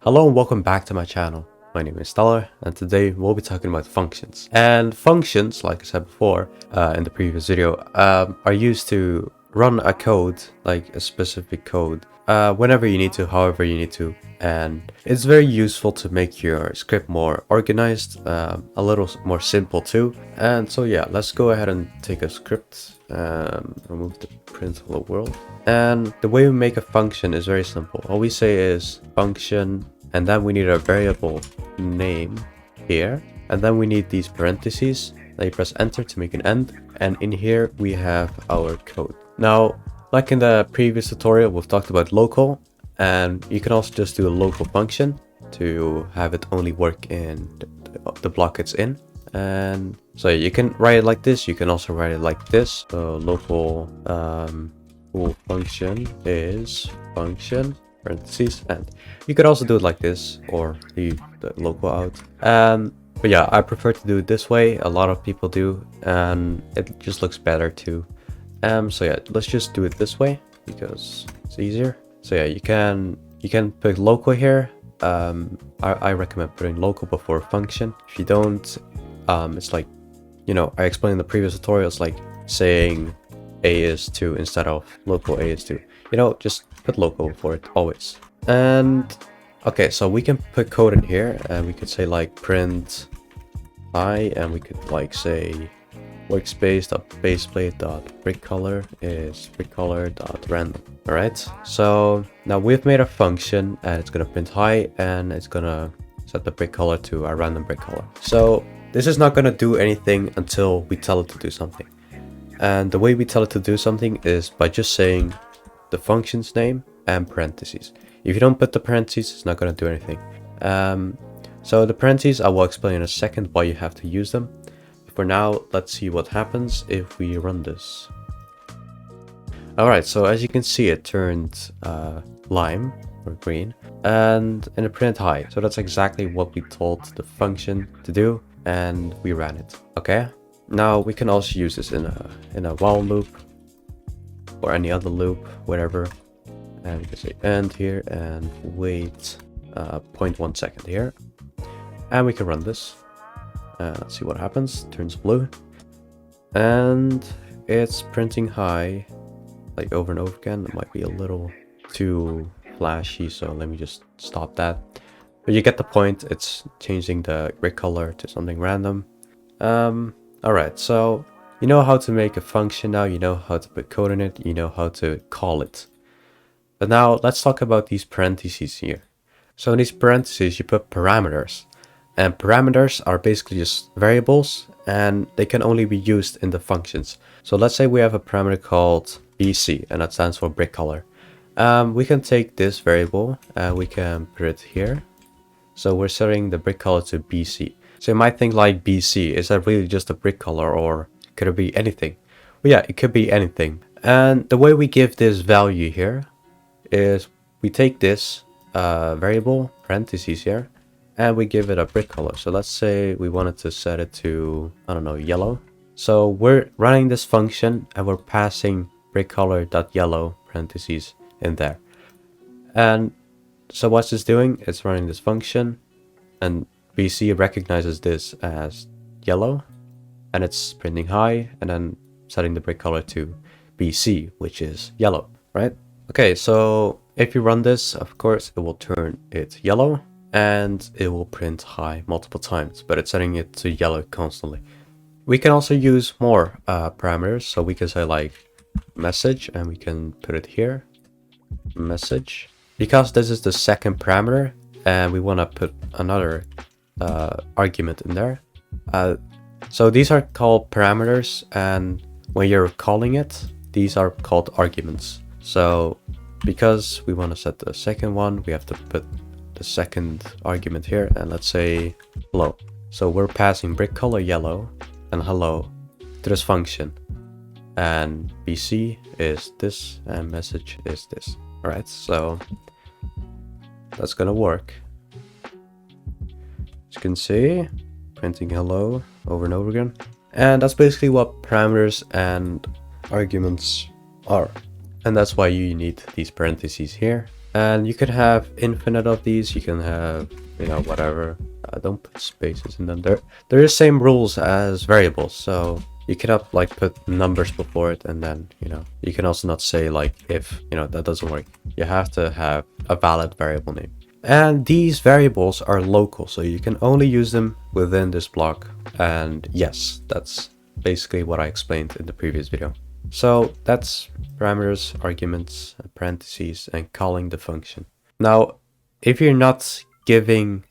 Hello and welcome back to my channel. My name is Stella and today we'll be talking about functions. And functions, like I said before in the previous video, are used to run a code, like a specific code, whenever you need to, however you need to. And it's very useful to make your script more organized, a little more simple too. And so yeah, let's go ahead and take a script and remove the print hello world. And the way we make a function is very simple. All we say is function, and then we need a variable name here, and then we need these parentheses. Then you press enter to make an end, and in here we have our code. Now, like in the previous tutorial, we've talked about local, and you can also just do a local function to have it only work in the block it's in. And so you can write it like this, you can also write it like this. So local function is function parentheses, and you could also do it like this or leave the local out. But yeah, I prefer to do it this way. A lot of people do, and it just looks better too. So yeah, let's just do it this way because it's easier. So yeah, you can put local here. I recommend putting local before function. If you don't, it's like, you know, I explained in the previous tutorial, it's like saying a is 2 instead of local a is 2. You know, just put local before it always. And okay, so we can put code in here, and we could say like print I, and we could like say workspace.baseplate.brickcolor is brickcolor.random. All right, so now we've made a function, and it's gonna print hi, and it's gonna set the brick color to a random brick color. So this is not gonna do anything until we tell it to do something. And the way we tell it to do something is by just saying the function's name and parentheses. If you don't put the parentheses, it's not going to do anything. So the parentheses, I will explain in a second why you have to use them. For now, let's see what happens if we run this. Alright, so as you can see, it turned lime or green and in a print hi. So that's exactly what we told the function to do, and we ran it. Okay. Now we can also use this in a while loop or any other loop, whatever. And we can say end here and wait 0.1 second here, and we can run this. Let's see what happens. Turns blue, and it's printing hi like over and over again. It might be a little too flashy, so let me just stop that. But you get the point. It's changing the grid color to something random. Alright, so you know how to make a function now, you know how to put code in it, you know how to call it. But now let's talk about these parentheses here. So in these parentheses you put parameters, and parameters are basically just variables, and they can only be used in the functions. So let's say we have a parameter called BC, and that stands for brick color. We can take this variable and we can put it here. So we're setting the brick color to BC. So you might think like BC, is that really just a brick color, or could it be anything? Well, yeah, it could be anything. And the way we give this value here is we take this variable, parentheses here, and we give it a brick color. So let's say we wanted to set it to, I don't know, yellow. So we're running this function and we're passing brick color.yellow parentheses in there. And so what's this doing? It's running this function, and BC recognizes this as yellow, and it's printing hi, and then setting the brick color to BC, which is yellow, right? Okay, so if you run this, of course, it will turn it yellow, and it will print hi multiple times, but it's setting it to yellow constantly. We can also use more parameters, so we can say like message, and we can put it here, message, because this is the second parameter, and we want to put another argument in there. So these are called parameters, and when you're calling it, these are called arguments. So because we want to set the second one, we have to put the second argument here, and let's say hello. So we're passing brick color yellow and hello to this function, and BC is this and message is this. All right, so that's gonna work. As you can see, printing hello over and over again. And that's basically what parameters and arguments are. And that's why you need these parentheses here And you can have infinite of these. You can have, you know, whatever. Don't put spaces in them. They're the same rules as variables, so you cannot like put numbers before it, and then, you know, you can also not say like if, you know, that doesn't work. You have to have a valid variable name. And these variables are local, so you can only use them within this block. And yes, that's basically what I explained in the previous video. So that's parameters, arguments, parentheses, and calling the function. Now, if you're not giving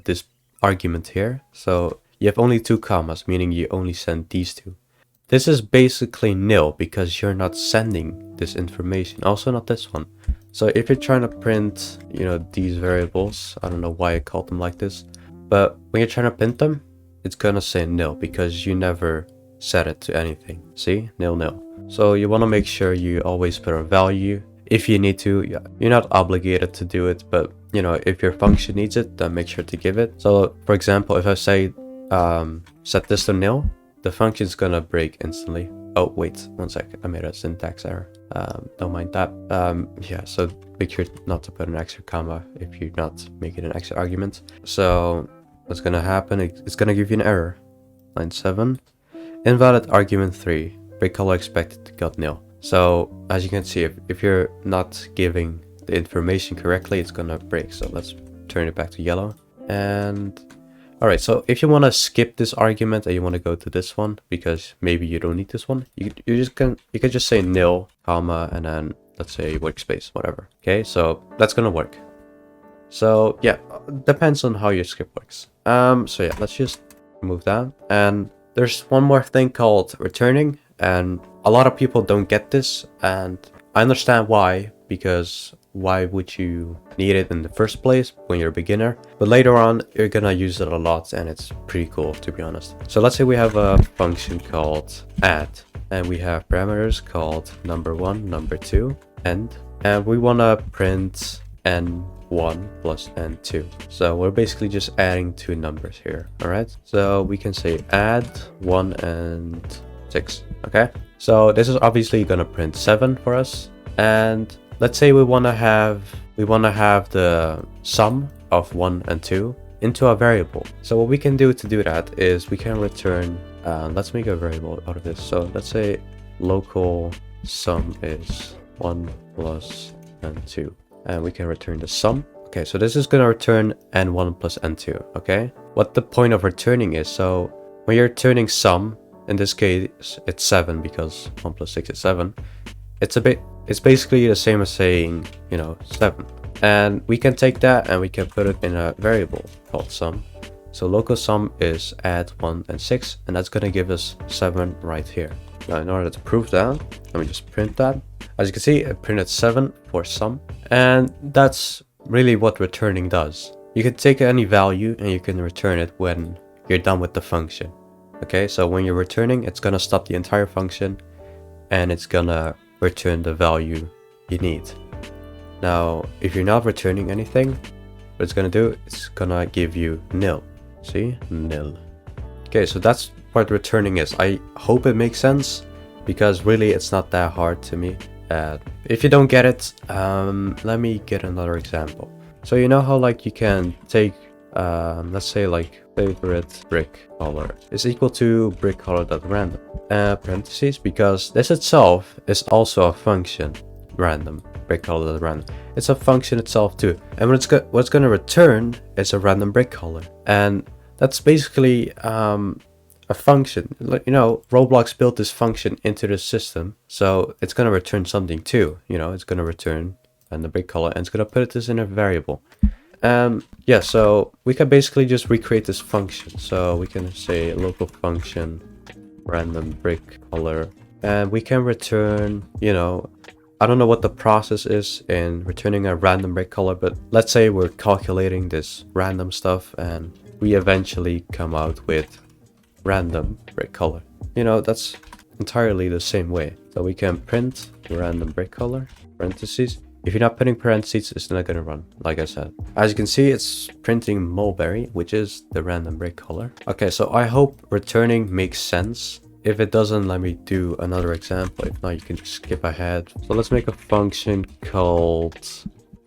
this argument here, so you have only 2 commas, meaning you only send these 2. This is basically nil because you're not sending this information. Also not this one. So if you're trying to print, you know, these variables, I don't know why I called them like this, but when you're trying to print them, it's gonna say nil because you never set it to anything. See, nil nil. So you want to make sure you always put a value. If you need to, you're not obligated to do it, but you know, if your function needs it, then make sure to give it. So for example, if I say set this to nil, the function's gonna break instantly. Oh wait, one second, I made a syntax error. Don't mind that. Yeah, so make sure not to put an extra comma if you're not making an extra argument. So what's gonna happen, it's gonna give you an error. Line 7, invalid argument 3, break color expected to got nil. So as you can see, if you're not giving the information correctly, it's gonna break. So let's turn it back to yellow. And all right, so if you want to skip this argument and you want to go to this one because maybe you don't need this one, you can just say nil, comma, and then let's say workspace, whatever. Okay, so that's gonna work. So yeah, depends on how your script works. So yeah, let's just move that. And there's one more thing called returning, and a lot of people don't get this, and I understand why, because why would you need it in the first place when you're a beginner? But later on, you're gonna use it a lot, and it's pretty cool, to be honest. So let's say we have a function called add, and we have parameters called number1, number2, end, and we want to print n1 plus n2. So we're basically just adding 2 numbers here. All right, so we can say add 1 and 6. Okay, so this is obviously gonna print 7 for us. And let's say we want to have the sum of 1 and 2 into a variable. So what we can do to do that is we can return, let's make a variable out of this. So let's say local sum is 1 plus n2, and we can return the sum. Okay, so this is going to return n1 plus n2. Okay, what the point of returning is, so when you're returning sum, in this case it's 7 because 1 plus 6 is 7. It's basically the same as saying, you know, 7. And we can take that and we can put it in a variable called sum. So local sum is add 1 and 6, and that's going to give us 7 right here. Now in order to prove that, let me just print that. As you can see, it printed 7 for sum, and that's really what returning does. You can take any value and you can return it when you're done with the function. Okay, so when you're returning, it's going to stop the entire function and it's going to return the value you need. Now, if you're not returning anything, what it's gonna do, it's gonna give you nil. See? Nil. Okay, so that's what returning is. I hope it makes sense, because really it's not that hard to me. If you don't get it, let me get another example. So you know how like you can take, let's say like favorite brick color is equal to brick color.random. Parentheses, because this itself is also a function, random, brick color.random. It's a function itself too, and what's going to return is a random brick color, and that's basically a function. You know, Roblox built this function into the system, so it's going to return something too. You know, it's going to return random brick color, and it's going to put this in a variable. Yeah, so we can basically just recreate this function. So we can say local function random brick color, and we can return, you know, I don't know what the process is in returning a random brick color, but let's say we're calculating this random stuff and we eventually come out with random brick color. You know, that's entirely the same way. So we can print random brick color, parentheses. If you're not putting parentheses, it's not gonna run, like I said. As you can see, it's printing mulberry, which is the random brick color. Okay, so I hope returning makes sense. If it doesn't, let me do another example. If not, you can just skip ahead. So let's make a function called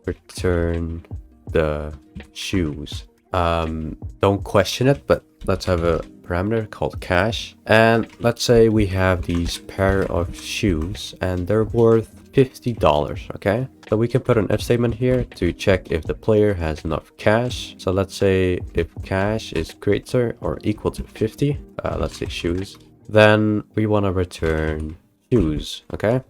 return the shoes. Don't question it, but let's have a parameter called cash. And let's say we have these pair of shoes and they're worth $50, okay? So we can put an if statement here to check if the player has enough cash. So let's say if cash is greater or equal to 50, let's say shoes, then we want to return shoes, okay?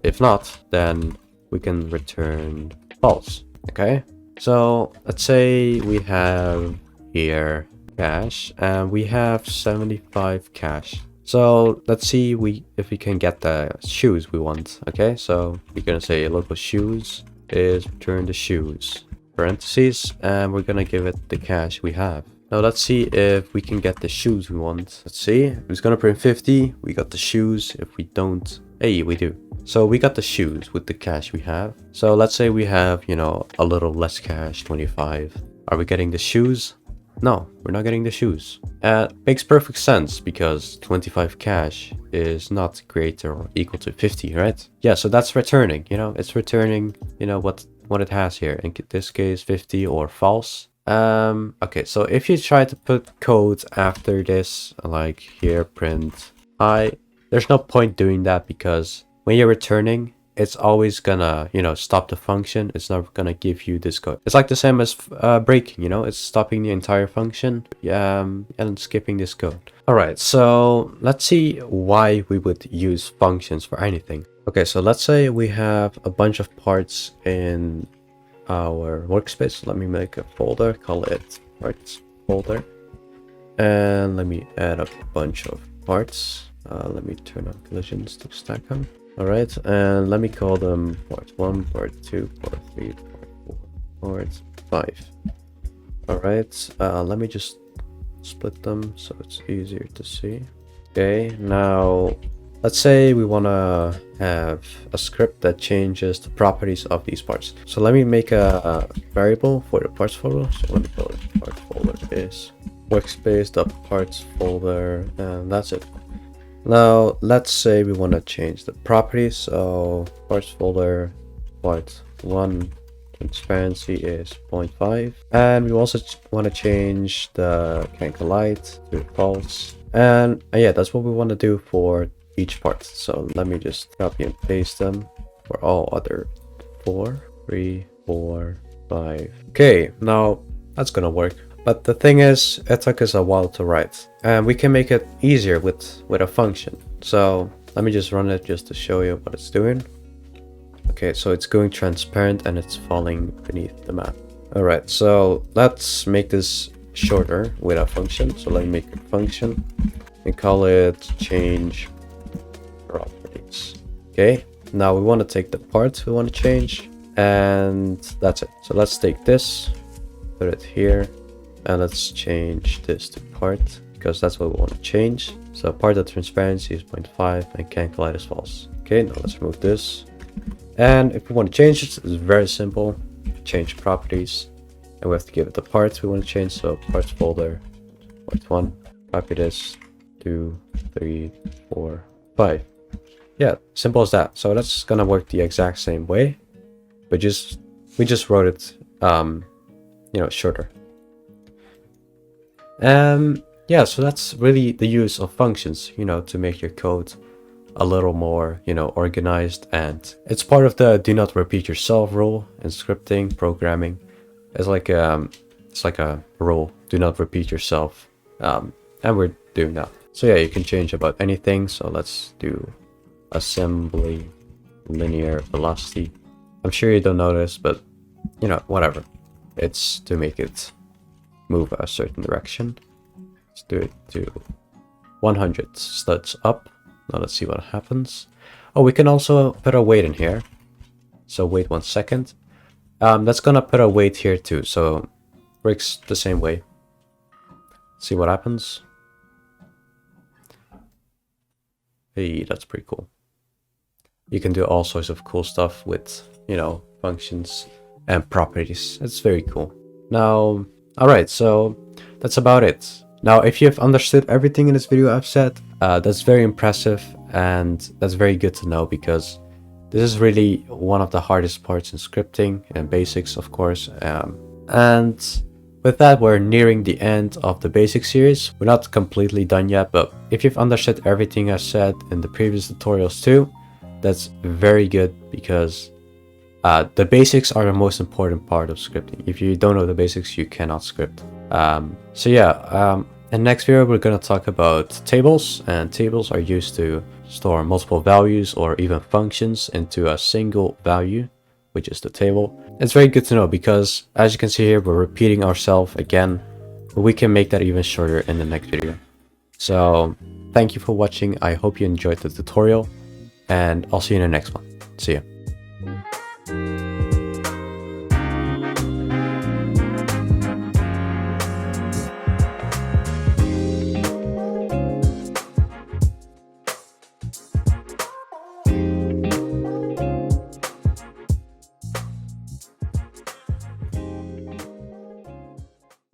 If not, then we can return false, okay? So let's say we have here cash and we have 75 cash. So let's see if we can get the shoes we want. Okay, so we're gonna say local shoes is return the shoes, parentheses, and we're gonna give it the cash we have. Now let's see if we can get the shoes we want. Let's see, it's gonna print 50. We got the shoes. If we don't, hey, we do. So we got the shoes with the cash we have. So let's say we have, you know, a little less cash, 25. Are we getting the shoes? No, we're not getting the shoes. Makes perfect sense because 25 cash is not greater or equal to 50, right? Yeah, so that's returning, you know, it's returning, you know, what it has here. In this case, 50 or false. Okay, so if you try to put code after this, like here, print I, there's no point doing that because when you're returning, it's always gonna, you know, stop the function. It's not gonna give you this code. It's like the same as breaking, you know, it's stopping the entire function and skipping this code. All right, so let's see why we would use functions for anything. Okay, so let's say we have a bunch of parts in our workspace. Let me make a folder, call it parts folder. And let me add up a bunch of parts. Let me turn on collisions to stack them. All right, and let me call them part 1, part 2, part 3, part 4, part 5. All right, let me just split them so it's easier to see. Okay, now let's say we want to have a script that changes the properties of these parts. So let me make a variable for the parts folder. So let me call it part folder is workspace.parts folder, and that's it. Now let's say we want to change the properties. So parts folder part 1 transparency is 0.5, and we also want to change the cancel light to false. And yeah, that's what we want to do for each part. So let me just copy and paste them for all other 4, 3, 4, 5. Okay, now that's gonna work. But the thing is, it took us a while to write, and we can make it easier with a function. So let me just run it just to show you what it's doing. Okay, so it's going transparent and it's falling beneath the map. All right, so let's make this shorter with a function. So let me make a function and call it change properties. Okay, now we want to take the parts we want to change, and that's it. So let's take this, put it here. And let's change this to part because that's what we want to change. So part of transparency is 0.5 and cancel light is false. Okay, now let's remove this. And if we want to change it, it's very simple. Change properties, and we have to give it the parts we want to change. So parts folder, part 1, copy this, 2, 3, 4, 5. Yeah, simple as that. So that's gonna work the exact same way, but we just wrote it, you know, shorter. Yeah, so that's really the use of functions, you know, to make your code a little more, you know, organized. And it's part of the do not repeat yourself rule in scripting programming. It's like a rule, do not repeat yourself, and we're doing that. So yeah, you can change about anything. So let's do assembly linear velocity. I'm sure you don't notice, but you know, whatever. It's to make it move a certain direction. Let's do it to 100 studs up. Now let's see what happens. Oh, we can also put a wait in here. So wait 1 second. That's gonna put a wait here too. So works the same way. See what happens. Hey, that's pretty cool. You can do all sorts of cool stuff with, you know, functions and properties. It's very cool. Now, alright, so that's about it. Now, if you've understood everything in this video I've said, that's very impressive, and that's very good to know, because This is really one of the hardest parts in scripting and basics, of course. And with that, we're nearing the end of the basic series. We're not completely done yet, but if you've understood everything I said in the previous tutorials too, that's very good, because the basics are the most important part of scripting. If you don't know the basics, you cannot script. So yeah, in the next video, we're going to talk about tables, and tables are used to store multiple values or even functions into a single value, which is the table. It's very good to know, because as you can see here, we're repeating ourselves again, but we can make that even shorter in the next video. So thank you for watching. I hope you enjoyed the tutorial, and I'll see you in the next one. See ya.